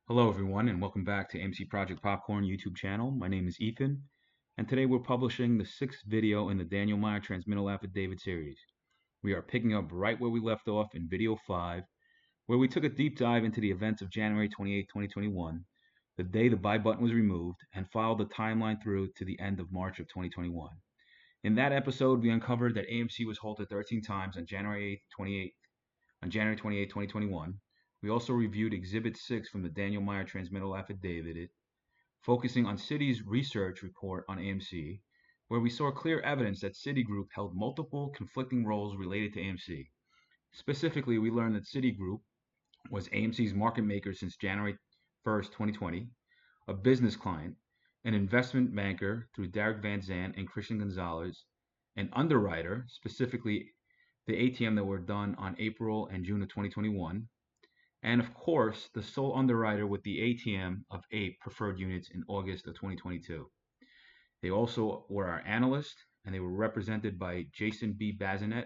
Hello, everyone, and welcome back to AMC Project Popcorn YouTube channel. My name is Ethan, and today we're publishing the sixth video in the Meyer Transmittal Affidavit series. We are picking up right where we left off in video 5, where we took a deep dive into the events of January 28, 2021, the day the buy button was removed, and followed the timeline through to the end of March of 2021. In that episode, we uncovered that AMC was halted 13 times on January 28, 2021. We also reviewed Exhibit 6 from the Meyer Transmittal Affidavit, focusing on Citi's research report on AMC, where we saw clear evidence that Citigroup held multiple conflicting roles related to AMC. Specifically, we learned that Citigroup was AMC's market maker since January 1st, 2020, a business client, an investment banker through Derek Van Zandt and Christian Gonzalez, an underwriter, specifically the ATM that were done on April and June of 2021, and of course, the sole underwriter with the ATM of 8 preferred units in August of 2022. They also were our analyst, and they were represented by Jason B. Bazinet,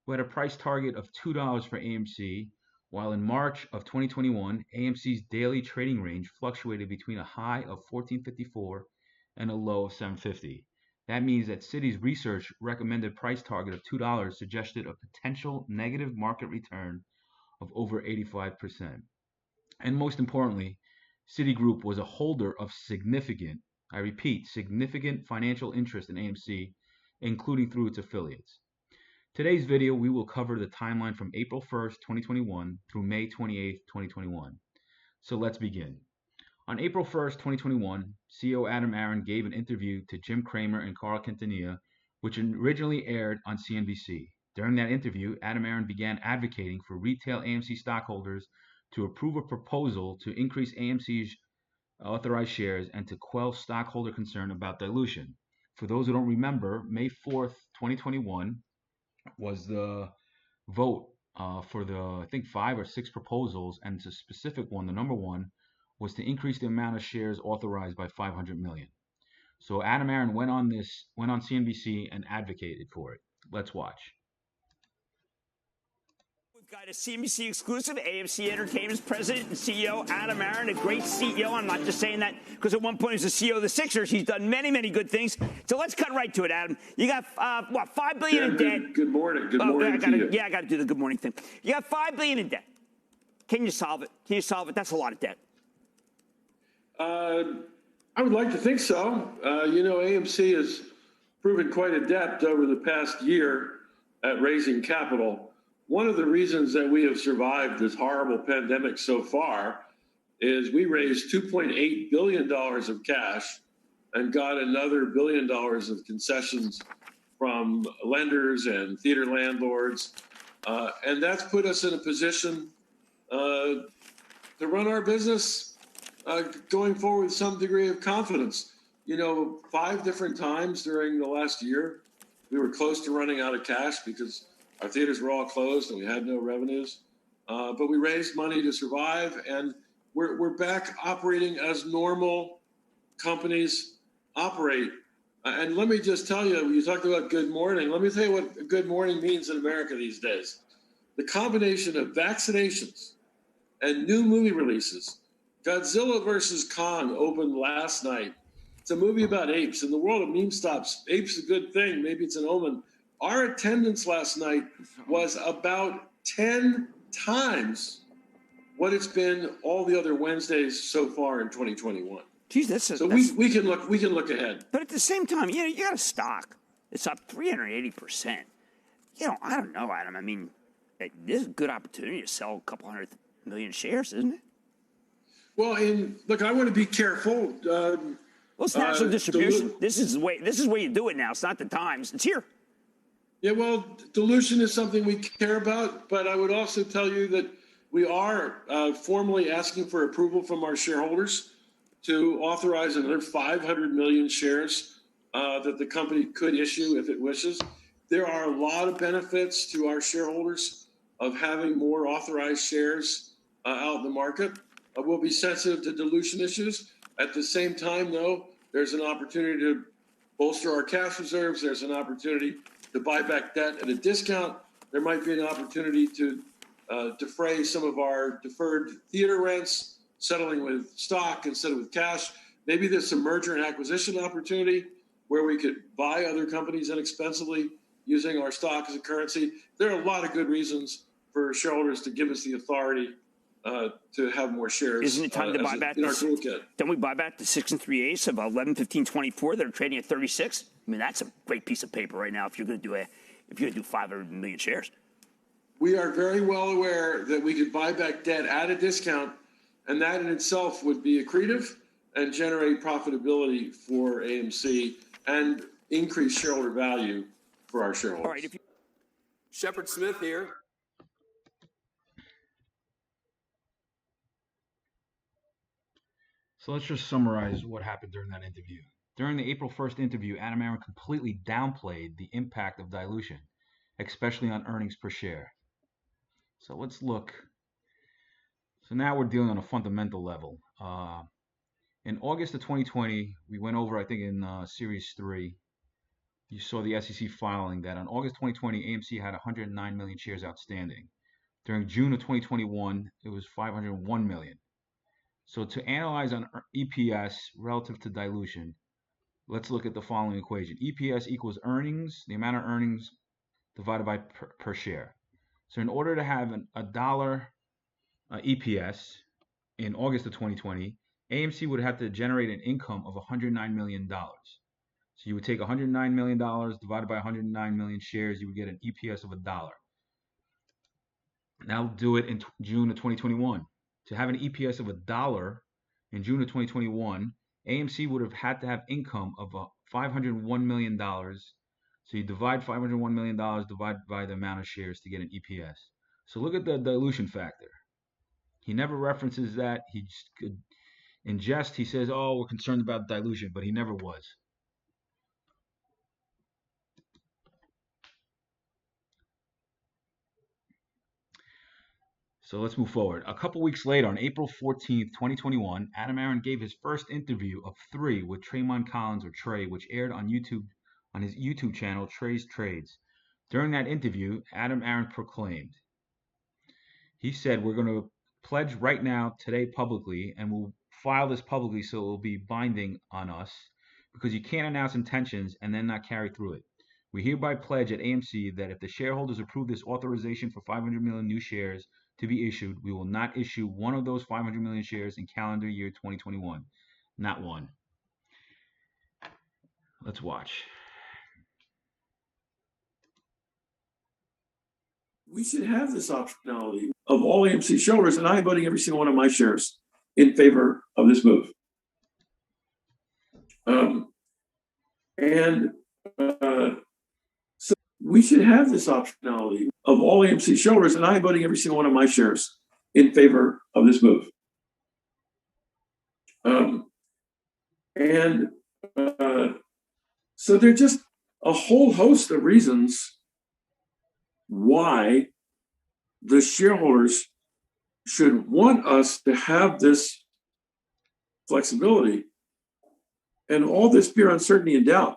who had a price target of $2 for AMC, while in March of 2021, AMC's daily trading range fluctuated between a high of $14.54 and a low of $7.50. That means that Citi's research recommended price target of $2 suggested a potential negative market return of over 85%. And most importantly, Citigroup was a holder of significant, I repeat, significant financial interest in AMC, including through its affiliates. Today's video, we will cover the timeline from April 1st, 2021 through May 28th, 2021. So let's begin. On April 1st, 2021, CEO Adam Aron gave an interview to Jim Cramer and Carl Quintanilla, which originally aired on CNBC. During that interview, Adam Aron began advocating for retail AMC stockholders to approve a proposal to increase AMC's authorized shares and to quell stockholder concern about dilution. For those who don't remember, May 4th, 2021 was the vote for the, I think, 5 or 6 proposals, and the specific one, the number one, was to increase the amount of shares authorized by 500 million. So Adam Aron went on CNBC and advocated for it. Let's watch. We've got a CNBC exclusive, AMC Entertainment's president and CEO, Adam Aron, a great CEO. I'm not just saying that because at one point he was the CEO of the Sixers. He's done many, many good things. So let's cut right to it, Adam. You got, $5 billion in debt. Good morning. Good morning to you. Yeah, I got to do the good morning thing. You got $5 billion in debt. Can you solve it? Can you solve it? That's a lot of debt. I would like to think so. AMC has proven quite adept over the past year at raising capital. One of the reasons that we have survived this horrible pandemic so far is we raised $2.8 billion of cash and got another $1 billion of concessions from lenders and theater landlords. And that's put us in a position to run our business going forward with some degree of confidence. 5 different times during the last year, we were close to running out of cash because our theaters were all closed and we had no revenues. But we raised money to survive, and we're back operating as normal companies operate. And let me just tell you talked about good morning. Let me tell you what good morning means in America these days. The combination of vaccinations and new movie releases. Godzilla vs. Kong opened last night. It's a movie about apes. In the world of meme stops, apes a good thing. Maybe it's an omen. Our attendance last night was about 10 times what it's been all the other Wednesdays so far in 2021. Geez, so we can look ahead. But at the same time, you got a stock. It's up 380%. I don't know, Adam. I mean, this is a good opportunity to sell a couple 100 million shares, isn't it? Well, look, I want to be careful. Well, it's national distribution. This is the way you do it now. It's not the Times. It's here. Yeah, well, dilution is something we care about, but I would also tell you that we are formally asking for approval from our shareholders to authorize another 500 million shares that the company could issue if it wishes. There are a lot of benefits to our shareholders of having more authorized shares out in the market. We'll be sensitive to dilution issues. At the same time, though, there's an opportunity to bolster our cash reserves. There's an opportunity to buy back debt at a discount. There might be an opportunity to defray some of our deferred theater rents. settling with stock instead of with cash. Maybe there's some merger and acquisition opportunity where we could buy other companies inexpensively using our stock as a currency. There are a lot of good reasons for shareholders to give us the authority to have more shares. Isn't it time to buy back in our toolkit? Don't we buy back the 6 3/8 of 11/15/24 that are trading at 36? I mean, that's a great piece of paper right now if you're going to do 500 million shares. We are very well aware that we could buy back debt at a discount, and that in itself would be accretive and generate profitability for AMC and increase shareholder value for our shareholders. All right, Shepard Smith here. So let's just summarize what happened during that interview. During the April 1st interview, Adam Aron completely downplayed the impact of dilution, especially on earnings per share. So let's look. So now we're dealing on a fundamental level. In August of 2020, we went over, I think in Series 3, you saw the SEC filing that on August 2020, AMC had 109 million shares outstanding. During June of 2021, it was 501 million. So to analyze on EPS relative to dilution, let's look at the following equation. EPS equals earnings, the amount of earnings divided by per share. So in order to have a dollar EPS in August of 2020, AMC would have to generate an income of $109 million. So you would take $109 million divided by 109 million shares, you would get an EPS of $1. Now do it in June of 2021. To have an EPS of $1 in June of 2021, AMC would have had to have income of $501 million. So you divide $501 million divided by the amount of shares to get an EPS. So look at the dilution factor. He never references that. He just could, in jest, he says, oh, we're concerned about dilution, but he never was. So let's move forward. A couple weeks later, on April 14th, 2021, Adam Aron gave his first interview of 3 with Trey Collins, or Trey, which aired on YouTube, on his YouTube channel, Trey's Trades. During that interview, Adam Aron proclaimed, he said, we're going to pledge right now, today, publicly, and we'll file this publicly so it will be binding on us, because you can't announce intentions and then not carry through it. We hereby pledge at AMC that if the shareholders approve this authorization for 500 million new shares to be issued, we will not issue one of those 500 million shares in calendar year 2021. Not one. Let's watch. We should have this optionality of all AMC shareholders, and I'm voting every single one of my shares in favor of this move. So we should have this optionality of all AMC shareholders, and I'm voting every single one of my shares in favor of this move. So there are just a whole host of reasons why the shareholders should want us to have this flexibility and all this fear, uncertainty, and doubt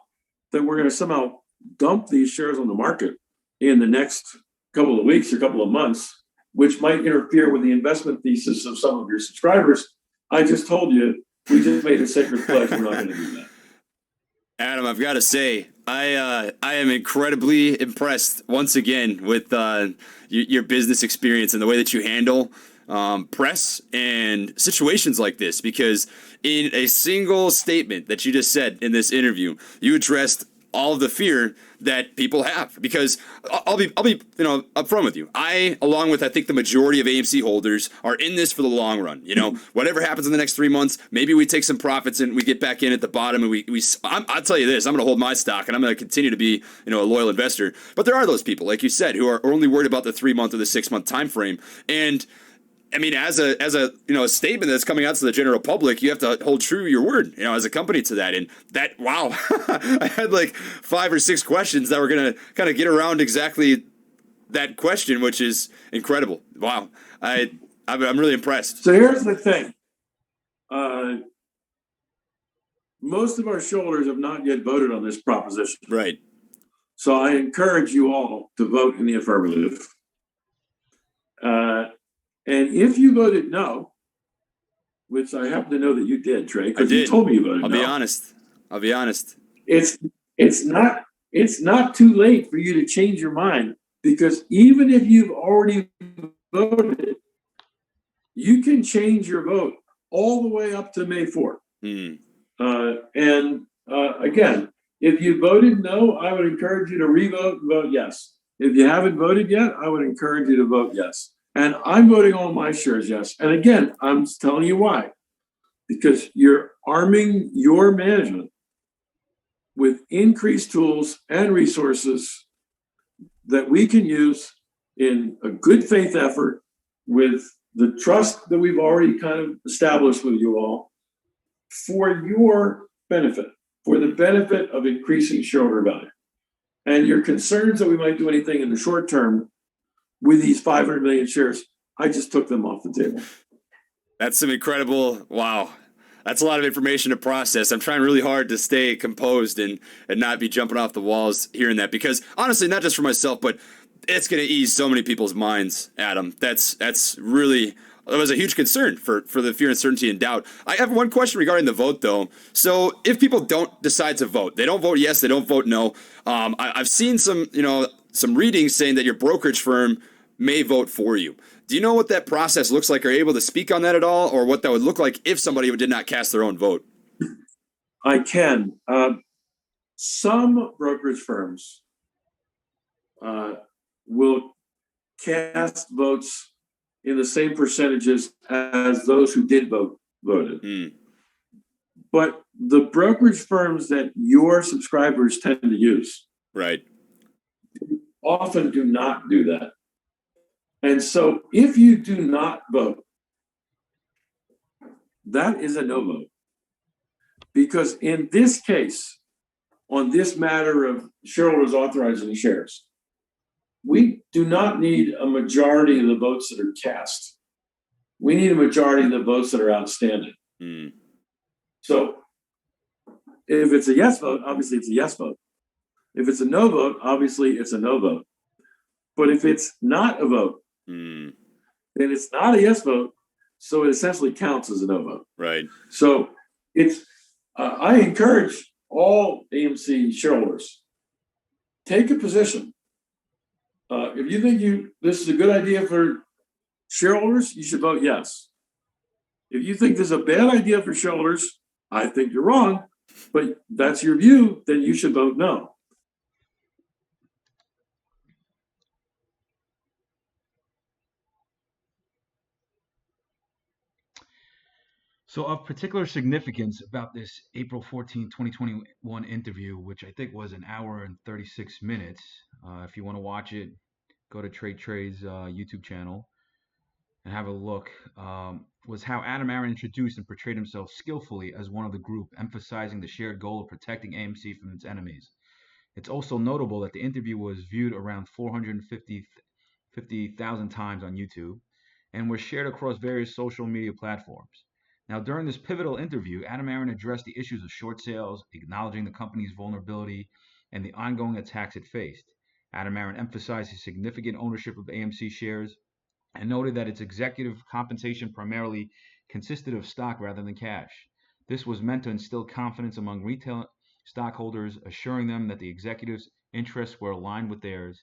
that we're going to somehow dump these shares on the market in the next couple of weeks or couple of months, which might interfere with the investment thesis of some of your subscribers. I just told you, we just made a sacred pledge. We're not going to do that. Adam, I've got to say, I am incredibly impressed once again with your business experience and the way that you handle press and situations like this, because in a single statement that you just said in this interview, you addressed all of the fear that people have. Because I'll be upfront with you. I, along with I think the majority of AMC holders, are in this for the long run. Whatever happens in the next 3 months, maybe we take some profits and we get back in at the bottom, and I'll tell you this: I'm going to hold my stock and I'm going to continue to be a loyal investor. But there are those people, like you said, who are only worried about the 3 month or the 6 month time frame. And I mean, as a statement that's coming out to the general public, you have to hold true to your word, as a company to that. And that, wow, I had like 5 or 6 questions that were going to kind of get around exactly that question, which is incredible. Wow. I'm really impressed. So here's the thing. Most of our shareholders have not yet voted on this proposition. Right. So I encourage you all to vote in the affirmative. And if you voted no, which I happen to know that you did, Trey, I because you did. told me you voted I'll no. be honest. It's not too late for you to change your mind, because even if you've already voted, you can change your vote all the way up to May 4th. Again, if you voted no, I would encourage you to revote and vote yes. If you haven't voted yet, I would encourage you to vote yes. And I'm voting all my shares yes. And again, I'm telling you why. Because you're arming your management with increased tools and resources that we can use in a good faith effort with the trust that we've already kind of established with you all for your benefit, for the benefit of increasing shareholder value. And your concerns that we might do anything in the short term with these 500 million shares, I just took them off the table. That's some incredible, wow. That's a lot of information to process. I'm trying really hard to stay composed and not be jumping off the walls hearing that, because honestly, not just for myself, but it's going to ease so many people's minds, Adam. That was a huge concern for the fear, uncertainty, and doubt. I have one question regarding the vote, though. So if people don't decide to vote, they don't vote yes, they don't vote no. I've seen some readings saying that your brokerage firm may vote for you. Do you know what that process looks like? Are you able to speak on that at all, or what that would look like if somebody did not cast their own vote? I can. Some brokerage firms will cast votes in the same percentages as those who did voted. But the brokerage firms that your subscribers tend to use, right, often do not do that. And so if you do not vote, that is a no vote. Because in this case, on this matter of shareholders authorizing shares, we do not need a majority of the votes that are cast. We need a majority of the votes that are outstanding. So if it's a yes vote, obviously it's a yes vote. If it's a no vote, obviously it's a no vote. But if it's not a vote, then it's not a yes vote, so it essentially counts as a no vote. Right. So it's I encourage all AMC shareholders, take a position. If you think this is a good idea for shareholders, you should vote yes. If you think this is a bad idea for shareholders, I think you're wrong, but that's your view, then you should vote no. So of particular significance about this April 14, 2021 interview, which I think was an hour and 36 minutes. If you want to watch it, go to Trey's YouTube channel and have a look, was how Adam Aron introduced and portrayed himself skillfully as one of the group, emphasizing the shared goal of protecting AMC from its enemies. It's also notable that the interview was viewed around 450,000 times on YouTube and was shared across various social media platforms. Now, during this pivotal interview, Adam Aron addressed the issues of short sales, acknowledging the company's vulnerability and the ongoing attacks it faced. Adam Aron emphasized his significant ownership of AMC shares and noted that its executive compensation primarily consisted of stock rather than cash. This was meant to instill confidence among retail stockholders, assuring them that the executives' interests were aligned with theirs,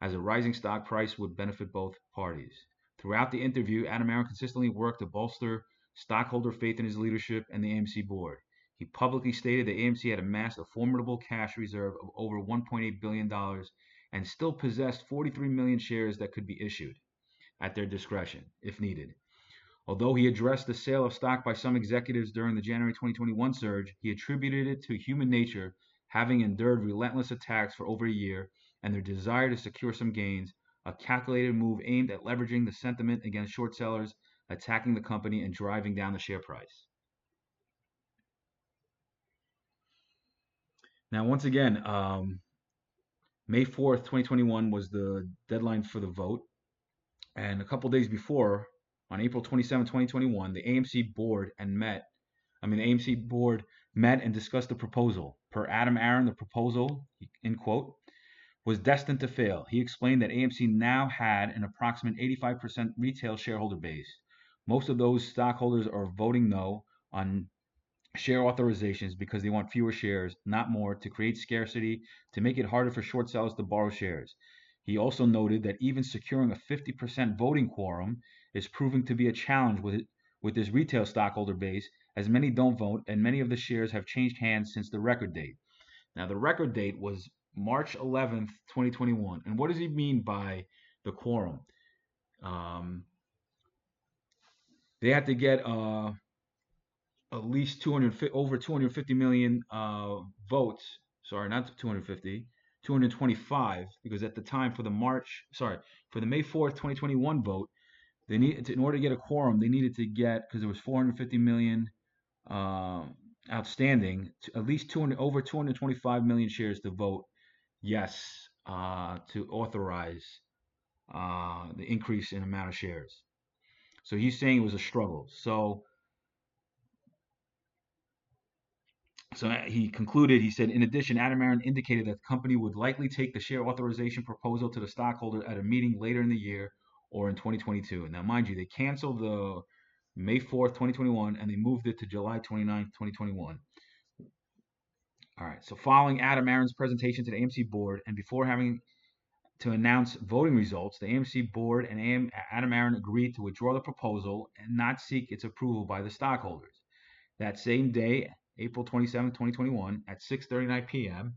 as a rising stock price would benefit both parties. Throughout the interview, Adam Aron consistently worked to bolster stockholder faith in his leadership and the AMC board. He publicly stated that AMC had amassed a formidable cash reserve of over $1.8 billion and still possessed 43 million shares that could be issued at their discretion, if needed. Although he addressed the sale of stock by some executives during the January 2021 surge, he attributed it to human nature, having endured relentless attacks for over a year, and their desire to secure some gains, a calculated move aimed at leveraging the sentiment against short sellers, attacking the company, and driving down the share price. Now, once again, May 4th, 2021 was the deadline for the vote. And a couple days before, on April 27, 2021, the AMC board met and discussed the proposal. Per Adam Aron, the proposal, in quote, was destined to fail. He explained that AMC now had an approximate 85% retail shareholder base, Most of those stockholders are voting no on share authorizations because they want fewer shares, not more, to create scarcity, to make it harder for short sellers to borrow shares. He also noted that even securing a 50% voting quorum is proving to be a challenge with this retail stockholder base, as many don't vote and many of the shares have changed hands since the record date. Now, the record date was March 11th, 2021. And what does he mean by the quorum? They had to get at least 250, over 250 million votes. Sorry, not 250, 225, because at the time for the May 4th, 2021 vote, they need in order to get a quorum, they needed to get, because there was 450 million outstanding, at least over 225 million shares to vote yes to authorize the increase in amount of shares. So he's saying it was a struggle. So he concluded, he said, in addition, Adam Aron indicated that the company would likely take the share authorization proposal to the stockholders at a meeting later in the year or in 2022. And now, mind you, they canceled the May 4th, 2021, and they moved it to July 29th, 2021. All right, so following Adam Aron's presentation to the AMC board and before having to announce voting results, the AMC board and Adam Aron agreed to withdraw the proposal and not seek its approval by the stockholders. That same day, April 27, 2021, at 6:39 p.m.,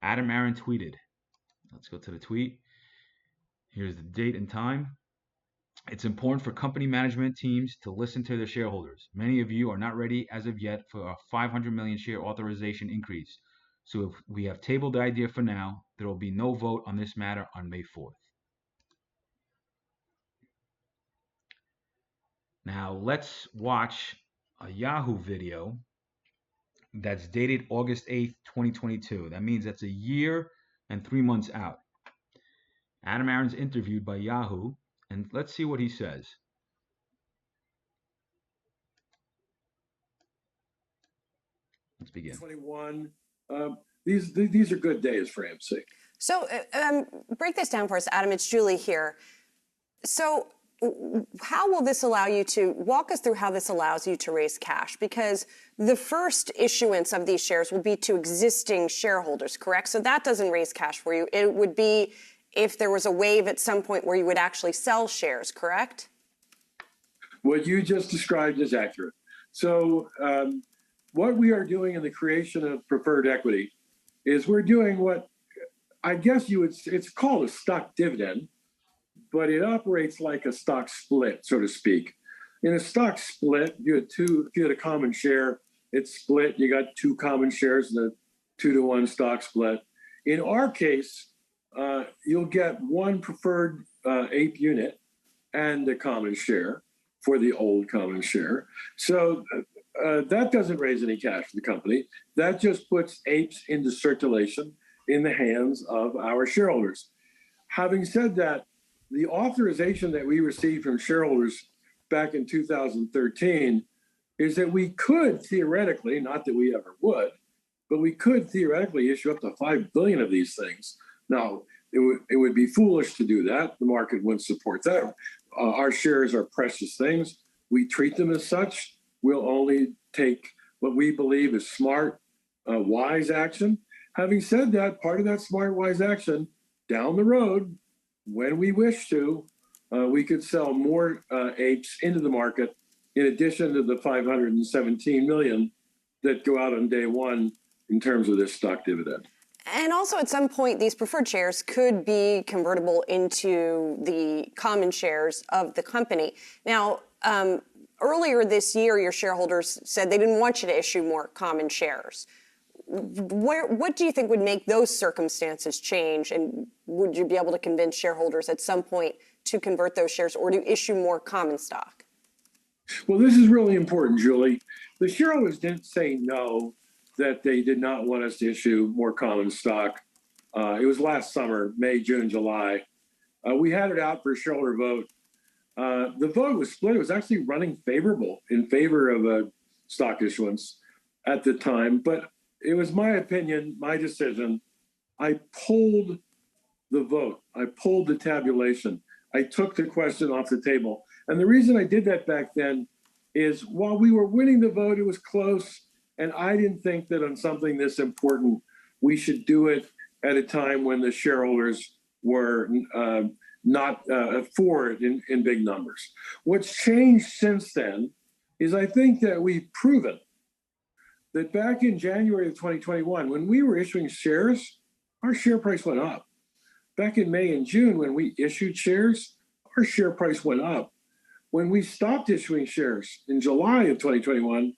Adam Aron tweeted. Let's go to the tweet. Here's the date and time. It's important for company management teams to listen to their shareholders. Many of you are not ready as of yet for a 500 million share authorization increase. So if we have tabled the idea for now, there will be no vote on this matter on May 4th. Now let's watch a Yahoo video that's dated August 8th, 2022. That means that's a year and 3 months out. Adam Aron's interviewed by Yahoo, and let's see what he says. Let's begin. 21. These are good days for AMC. So break this down for us, Adam. It's Julie here. So how will this allow you to walk us through how this allows you to raise cash? Because the first issuance of these shares will be to existing shareholders, correct? So that doesn't raise cash for you. It would be if there was a wave at some point where you would actually sell shares, correct? What you just described is accurate. So what we are doing in the creation of preferred equity is we're doing what I guess it's called a stock dividend, but it operates like a stock split, so to speak. In a stock split, if you had a common share, it's split, you got two common shares in a 2-to-1 stock split. In our case, you'll get one preferred APE unit and a common share for the old common share. So that doesn't raise any cash for the company. That just puts APEs into circulation in the hands of our shareholders. Having said that, the authorization that we received from shareholders back in 2013 is that we could theoretically, not that we ever would, but we could theoretically issue up to 5 billion of these things. Now, it would be foolish to do that. The market wouldn't support that. Our shares are precious things. We treat them as such. We'll only take what we believe is smart, wise action. Having said that, part of that smart, wise action down the road, when we wish to, we could sell more APEs into the market in addition to the 517 million that go out on day one in terms of this stock dividend. And also at some point, these preferred shares could be convertible into the common shares of the company. Now, earlier this year, your shareholders said they didn't want you to issue more common shares. What do you think would make those circumstances change? And would you be able to convince shareholders at some point to convert those shares or to issue more common stock? Well, this is really important, Julie. The shareholders didn't say no, that they did not want us to issue more common stock. It was last summer, May, June, July. We had it out for a shareholder vote. The vote was split. It was actually running in favor of a stock issuance at the time. But it was my opinion, my decision. I pulled the vote. I pulled the tabulation. I took the question off the table. And the reason I did that back then is while we were winning the vote, it was close. And I didn't think that on something this important, we should do it at a time when the shareholders were not for it in big numbers. What's changed since then is I think that we've proven that back in January of 2021, when we were issuing shares, our share price went up. Back in May and June, when we issued shares, our share price went up. When we stopped issuing shares in July of 2021,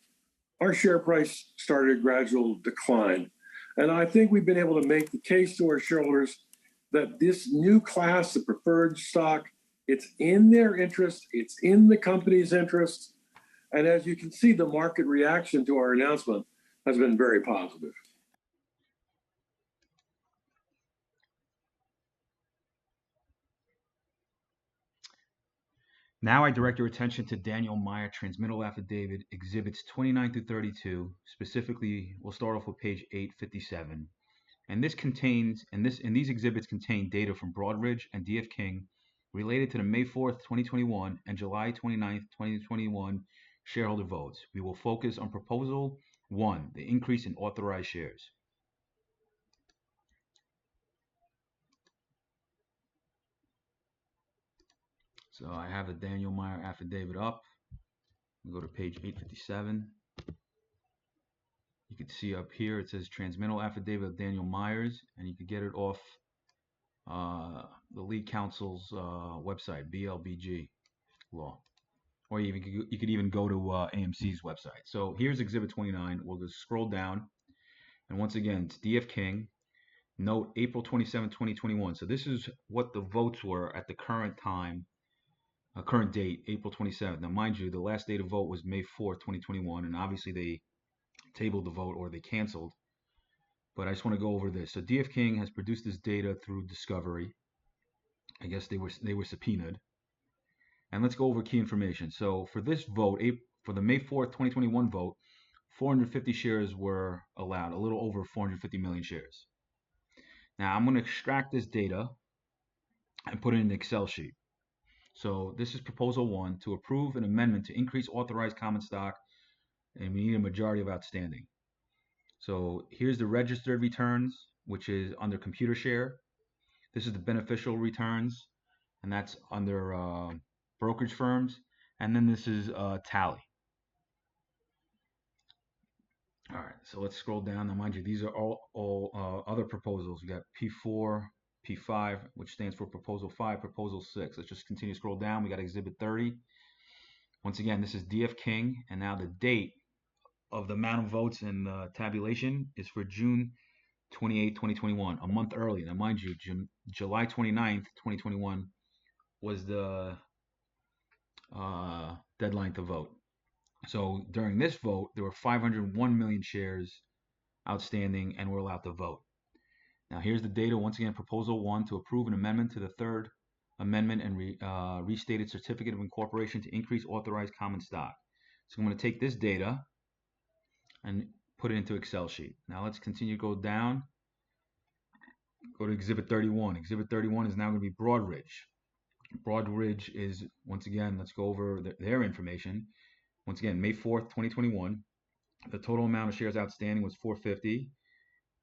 our share price started a gradual decline. And I think we've been able to make the case to our shareholders that this new class of preferred stock, it's in their interest, it's in the company's interest. And as you can see, the market reaction to our announcement has been very positive. Now I direct your attention to Daniel Meyer Transmittal Affidavit Exhibits 29 through 32. Specifically, we'll start off with page 857. And these exhibits contain data from Broadridge and D.F. King related to the May 4th, 2021 and July 29th, 2021 shareholder votes. We will focus on Proposal 1, the increase in authorized shares. So I have the Daniel Meyer affidavit up. We'll go to page 857. You can see up here it says Transmittal Affidavit of Daniel Myers, and you can get it off the lead counsel's website, BLBG Law. Or you could even go to AMC's website. So here's Exhibit 29. We'll just scroll down. And once again, it's D.F. King. Note April 27, 2021. So this is what the votes were at the current time, current date, April 27th. Now, mind you, the last date of vote was May 4th, 2021. And obviously they tabled the vote or they canceled. But I just want to go over this. So D.F. King has produced this data through discovery. I guess they were subpoenaed. And let's go over key information. So for this vote, for the May 4th, 2021 vote, 450 shares were allowed, a little over 450 million shares. Now I'm going to extract this data and put it in an Excel sheet. So this is Proposal 1, to approve an amendment to increase authorized common stock, and we need a majority of outstanding. So here's the registered returns, which is under computer share. This is the beneficial returns, and that's under brokerage firms. And then this is tally. All right, so let's scroll down. Now, mind you, these are all other proposals. We got P4, P5, which stands for Proposal 5, Proposal 6. Let's just continue to scroll down. We got Exhibit 30. Once again, this is D.F. King, and now the date of the amount of votes in the tabulation is for June 28, 2021, a month early. Now, mind you, July 29th, 2021 was the deadline to vote. So during this vote, there were 501 million shares outstanding and were allowed to vote. Now here's the data. Once again, Proposal 1, to approve an amendment to the Third Amendment and restated Certificate of Incorporation to increase authorized common stock. So I'm going to take this data and put it into Excel sheet. Now let's continue to go down. Go to Exhibit 31. Exhibit 31 is now going to be Broadridge. Broadridge is, once again, let's go over their information. Once again, May 4th, 2021, the total amount of shares outstanding was 450.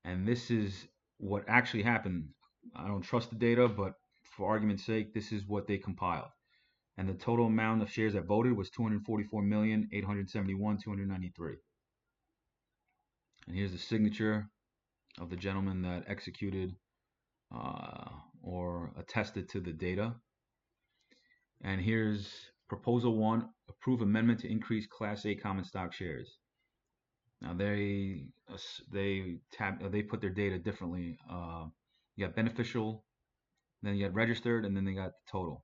And this is what actually happened. I don't trust the data, but for argument's sake, this is what they compiled. And the total amount of shares that voted was 244,871,293. And here's the signature of the gentleman that executed or attested to the data. And here's Proposal 1, approve amendment to increase Class A common stock shares. Now they put their data differently. You got beneficial, then you got registered, and then they got the total.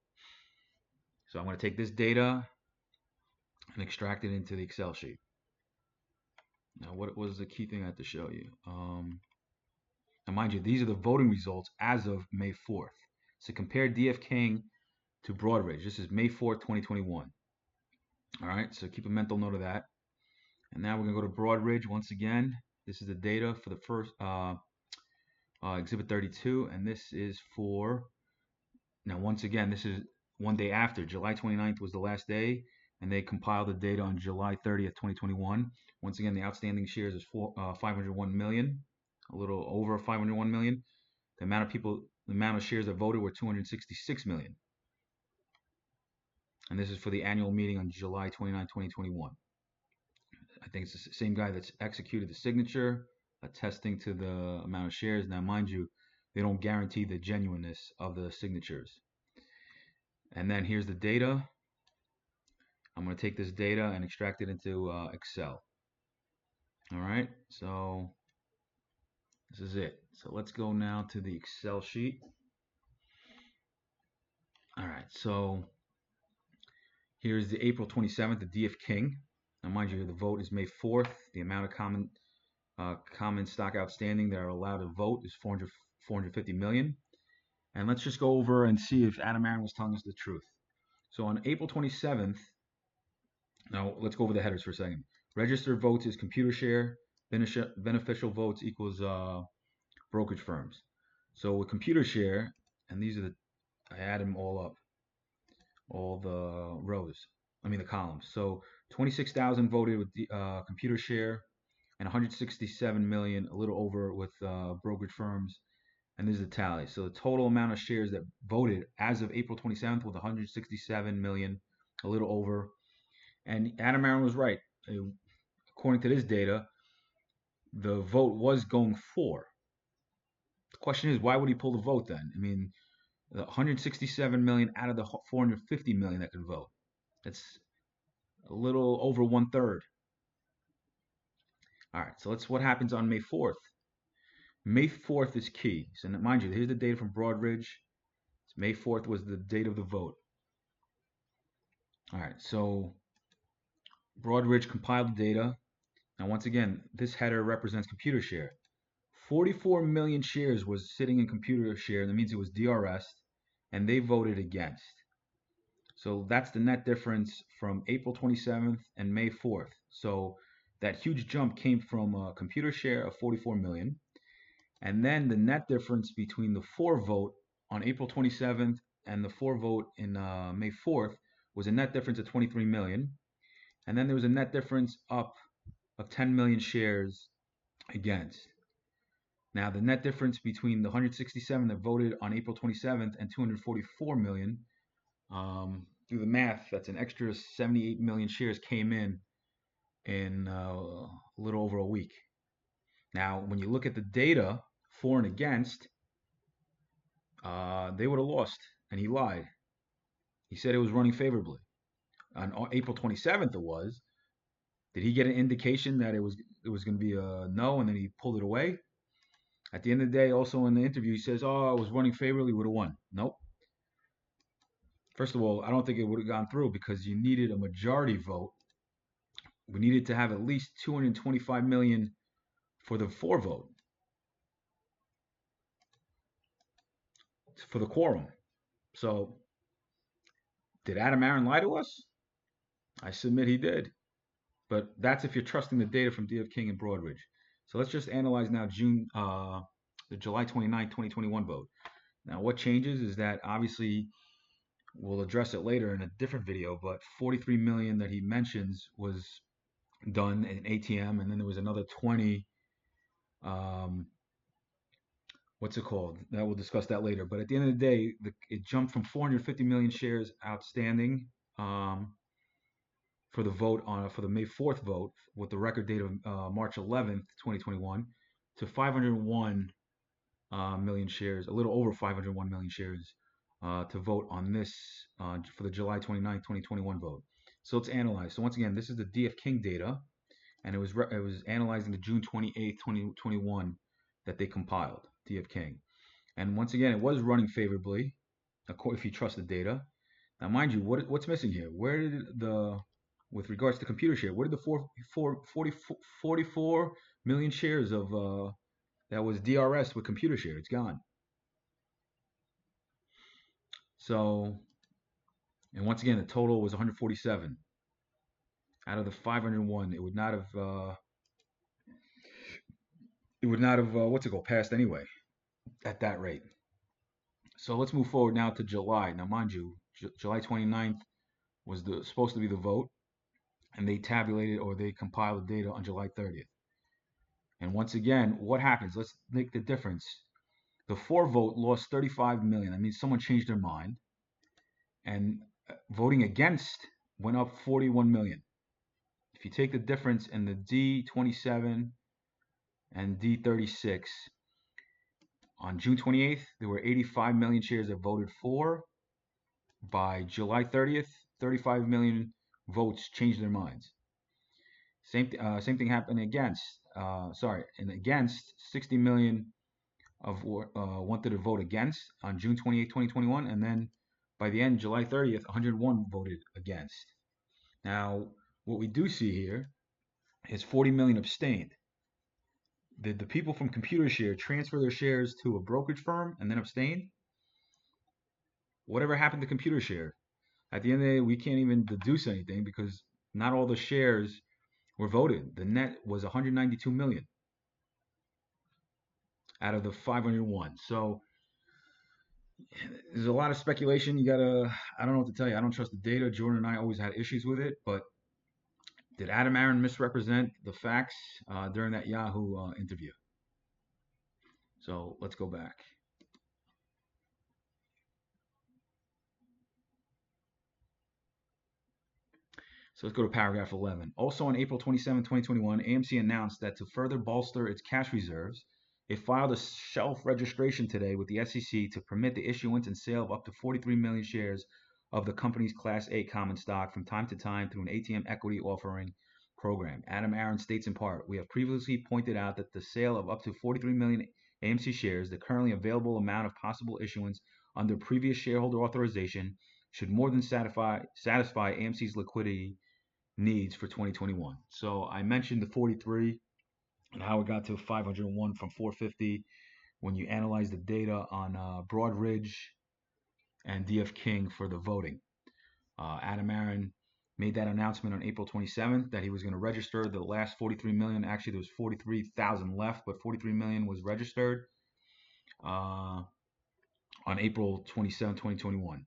So I'm going to take this data and extract it into the Excel sheet. Now, what was the key thing I had to show you? Now, mind you, these are the voting results as of May 4th. So compare D.F. King to Broadridge. This is May 4th, 2021. All right, so keep a mental note of that. And now we're going to go to Broadridge once again. This is the data for the first Exhibit 32, and this is for, now once again, this is one day after. July 29th was the last day, and they compiled the data on July 30th, 2021. Once again, the outstanding shares is 501 million, a little over 501 million. The amount of shares that voted were 266 million. And this is for the annual meeting on July 29, 2021. I think it's the same guy that's executed the signature, attesting to the amount of shares. Now, mind you, they don't guarantee the genuineness of the signatures. And then here's the data. I'm going to take this data and extract it into Excel. All right, so this is it. So let's go now to the Excel sheet. All right, so here's the April 27th, the DF King. Now, mind you, the vote is May 4th. The amount of common stock outstanding that are allowed to vote is 450 million. And let's just go over and see if Adam Aron was telling us the truth. So on April 27th, now let's go over the headers for a second. Registered votes is computer share. Beneficial votes equals brokerage firms. So with computer share, and these are I add them all up, all the the columns. So 26,000 voted with the computer share, and 167 million, a little over, with brokerage firms. And this is the tally. So the total amount of shares that voted as of April 27th was 167 million, a little over. And Adam Aron was right. According to this data, the vote was going for. The question is, why would he pull the vote then? I mean, the 167 million out of the 450 million that could vote. That's a little over 1/3. All right, so what happens on May 4th. May 4th is key. So mind you, here's the data from Broadridge. May 4th was the date of the vote. All right, so Broadridge compiled the data. Now, once again, this header represents computer share. 44 million shares was sitting in computer share. That means it was DRS, and they voted against. So that's the net difference from April 27th and May 4th. So that huge jump came from a computer share of 44 million. And then the net difference between the for vote on April 27th and the for vote in May 4th was a net difference of 23 million. And then there was a net difference up of 10 million shares against. Now, the net difference between the 167 that voted on April 27th and 244 million, do the math, that's an extra 78 million shares came in a little over a week. Now, when you look at the data for and against, they would have lost, and he lied. He said it was running favorably. On April 27th it was. Did he get an indication that it was going to be a no, and then he pulled it away? At the end of the day, also in the interview, he says, oh, it was running favorably, would have won. Nope. First of all, I don't think it would have gone through because you needed a majority vote. We needed to have at least 225 million for the for vote, for the quorum. So did Adam Aron lie to us? I submit he did. But that's if you're trusting the data from DF King and Broadridge. So let's just analyze now the July 29, 2021 vote. Now, what changes is that obviously we'll address it later in a different video, but 43 million that he mentions was done in ATM, and then there was another 20. What's it called? That we'll discuss that later. But at the end of the day, it jumped from 450 million shares outstanding for the vote for the May 4th vote with the record date of March 11th, 2021, to 501 million shares, a little over 501 million shares to vote on this for the July 29, 2021 vote. So let's analyze. So once again, this is the DF King data, and it was analyzing the June 28, 2021 that they compiled, DF King. And once again, it was running favorably, if you trust the data. Now, mind you, what's missing here? Where did with regards to computer share, where did the 44 million shares of that was DRS with computer share? It's gone. So, and once again, the total was 147 out of the 501. It would not have passed anyway at that rate. So let's move forward now to July. Now, mind you, July 29th was supposed to be the vote, and they tabulated or they compiled the data on July 30th. And once again, what happens? Let's make the difference. The for vote lost 35 million. That means someone changed their mind. And voting against went up 41 million. If you take the difference in the D27 and D36, on June 28th, there were 85 million shares that voted for. By July 30th, 35 million votes changed their minds. Same thing happened against. Against, 60 million wanted to vote against on June 28, 2021, and then by the end, July 30th, 101 voted against. Now, what we do see here is 40 million abstained. Did the people from ComputerShare transfer their shares to a brokerage firm and then abstain? Whatever happened to ComputerShare? At the end of the day, we can't even deduce anything because not all the shares were voted. The net was 192 million out of the 501. So there's a lot of speculation. I don't know what to tell you. I don't trust the data. Jordan and I always had issues with it, but did Adam Aron misrepresent the facts during that Yahoo interview? So let's go back. So let's go to paragraph 11. Also on April 27, 2021, AMC announced that to further bolster its cash reserves, it filed a shelf registration today with the SEC to permit the issuance and sale of up to 43 million shares of the company's Class A common stock from time to time through an ATM equity offering program. Adam Aron states in part, we have previously pointed out that the sale of up to 43 million AMC shares, the currently available amount of possible issuance under previous shareholder authorization, should more than satisfy AMC's liquidity needs for 2021. So I mentioned the 43 and how it got to 501 from 450 when you analyze the data on Broadridge and DF King for the voting. Adam Aron made that announcement on April 27th that he was going to register the last 43 million. Actually, there was 43,000 left, but 43 million was registered on April 27, 2021.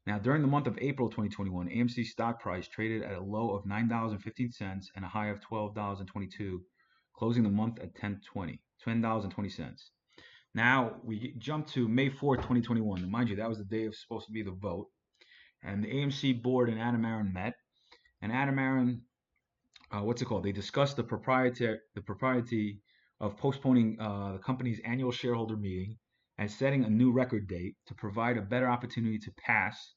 Now, during the month of April 2021, AMC stock price traded at a low of $9.15 and a high of $12.22, closing the month at $10.20. Now, we jump to May 4th, 2021. And mind you, that was the day it was supposed to be the vote. And the AMC board and Adam Aron met. And Adam Aron, they discussed the propriety of postponing the company's annual shareholder meeting and setting a new record date to provide a better opportunity to pass,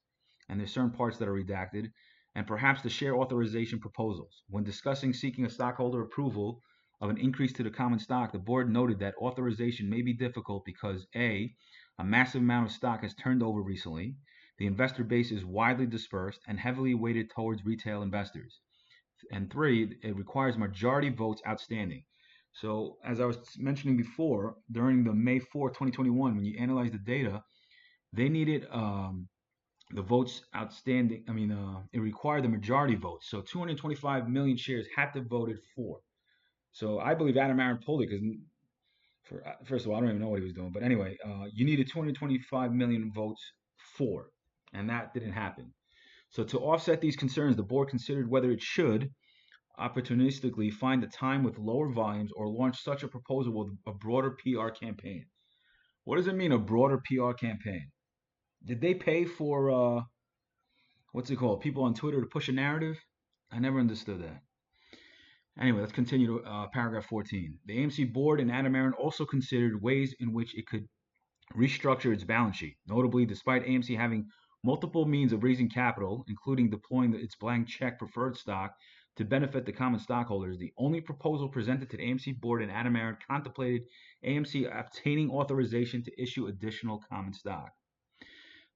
and there's certain parts that are redacted, and perhaps the share authorization proposals. When discussing seeking a stockholder approval of an increase to the common stock, the board noted that authorization may be difficult because A, a massive amount of stock has turned over recently, the investor base is widely dispersed and heavily weighted towards retail investors, and 3, it requires majority votes outstanding. So as I was mentioning before, during the May 4, 2021, when you analyze the data, they needed the votes outstanding. It required the majority vote. So 225 million shares had to voted for. So I believe Adam Aron pulled it because, first of all, I don't even know what he was doing. But anyway, you needed 225 million votes for, and that didn't happen. So to offset these concerns, the board considered whether it should opportunistically find a time with lower volumes or launch such a proposal with a broader PR campaign. What does it mean, a broader PR campaign? Did they pay for people on Twitter to push a narrative? I never understood that. Anyway, let's continue to paragraph 14. The AMC board and Adam Aron also considered ways in which it could restructure its balance sheet. Notably, despite AMC having multiple means of raising capital, including deploying its blank check preferred stock to benefit the common stockholders, the only proposal presented to the AMC board and Adam Aron contemplated AMC obtaining authorization to issue additional common stock.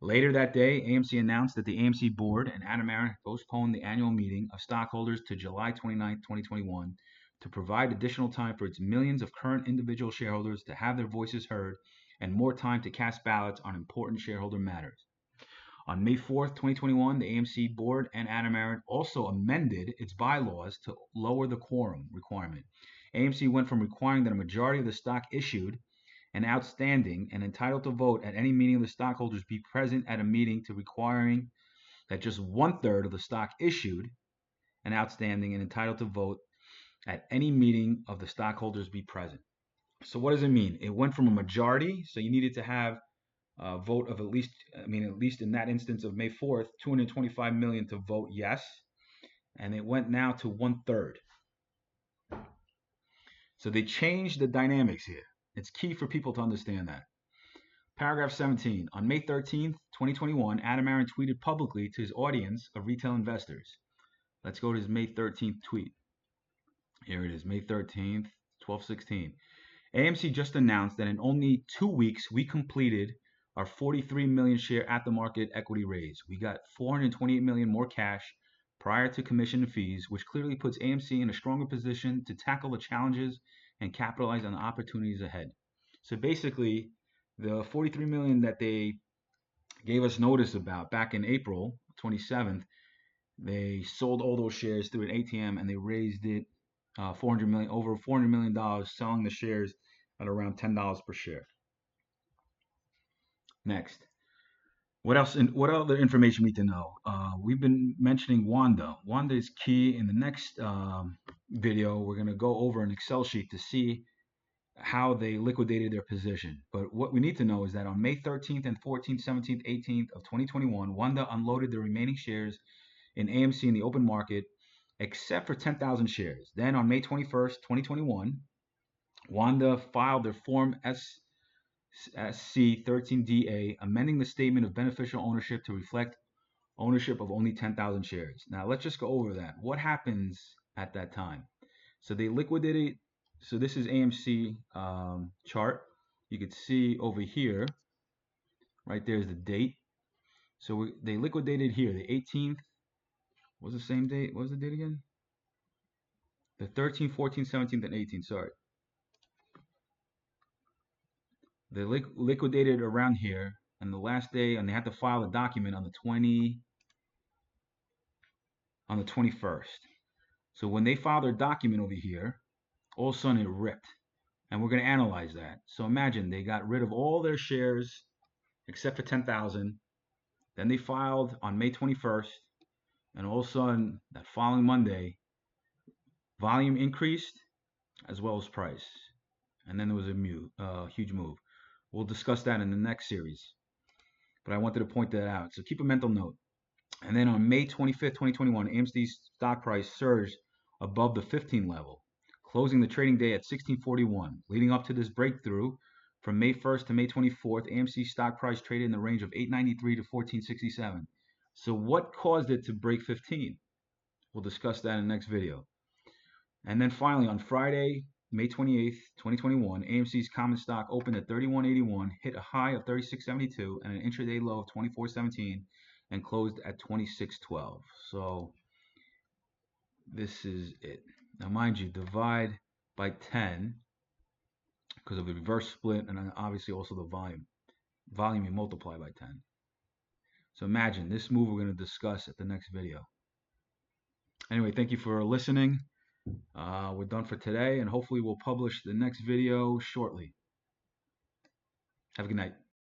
Later that day, AMC announced that the AMC board and Adam Aron postponed the annual meeting of stockholders to July 29, 2021 to provide additional time for its millions of current individual shareholders to have their voices heard and more time to cast ballots on important shareholder matters. On May 4th, 2021, the AMC board and Adam Aron also amended its bylaws to lower the quorum requirement. AMC went from requiring that a majority of the stock issued and outstanding and entitled to vote at any meeting of the stockholders be present at a meeting to requiring that just 1/3 of the stock issued and outstanding and entitled to vote at any meeting of the stockholders be present. So what does it mean? It went from a majority, so you needed to have a vote of at least in that instance of May 4th, 225 million to vote yes, and it went now to 1/3. So they changed the dynamics here. It's key for people to understand that. Paragraph 17. On May 13th, 2021, Adam Aron tweeted publicly to his audience of retail investors. Let's go to his May 13th tweet. Here it is, May 13th, 12:16. AMC just announced that in only 2 weeks, we completed our 43 million share at the market equity raise. We got 428 million more cash prior to commission and fees, which clearly puts AMC in a stronger position to tackle the challenges and capitalize on the opportunities ahead. So basically, the 43 million that they gave us notice about back in April 27th, they sold all those shares through an ATM and they raised it over $400 million, selling the shares at around $10 per share. Next, what else? What other information we need to know? We've been mentioning Wanda. Wanda is key. In the next video, we're going to go over an Excel sheet to see how they liquidated their position. But what we need to know is that on May 13th and 14th, 17th, 18th of 2021, Wanda unloaded the remaining shares in AMC in the open market, except for 10,000 shares. Then on May 21st, 2021, Wanda filed their Form SC13DA, amending the statement of beneficial ownership to reflect ownership of only 10,000 shares. Now let's just go over that. What happens at that time? So they liquidated. So this is AMC chart. You could see over here, right there's the date. So they liquidated here, the 18th. What was the same date? What was the date again? The 13th, 14th, 17th, and 18th. Sorry. They liquidated around here, and the last day, and they had to file a document on the 21st. So when they filed their document over here, all of a sudden it ripped, and we're going to analyze that. So imagine they got rid of all their shares except for 10,000. Then they filed on May 21st, and all of a sudden that following Monday, volume increased as well as price, and then there was a huge move. We'll discuss that in the next series, but I wanted to point that out. So keep a mental note. And then on May 25th, 2021, AMC's stock price surged above the 15 level, closing the trading day at 1641. Leading up to this breakthrough, from May 1st to May 24th, AMC's stock price traded in the range of 893 to 1467. So what caused it to break 15? We'll discuss that in the next video. And then finally, on Friday, May 28th, 2021, AMC's common stock opened at 31.81, hit a high of 36.72 and an intraday low of 24.17, and closed at 26.12. So this is it. Now, mind you, divide by 10 because of the reverse split, and then obviously also the volume. Volume you multiply by 10. So imagine this move we're going to discuss at the next video. Anyway, thank you for listening. We're done for today, and hopefully we'll publish the next video shortly. Have a good night.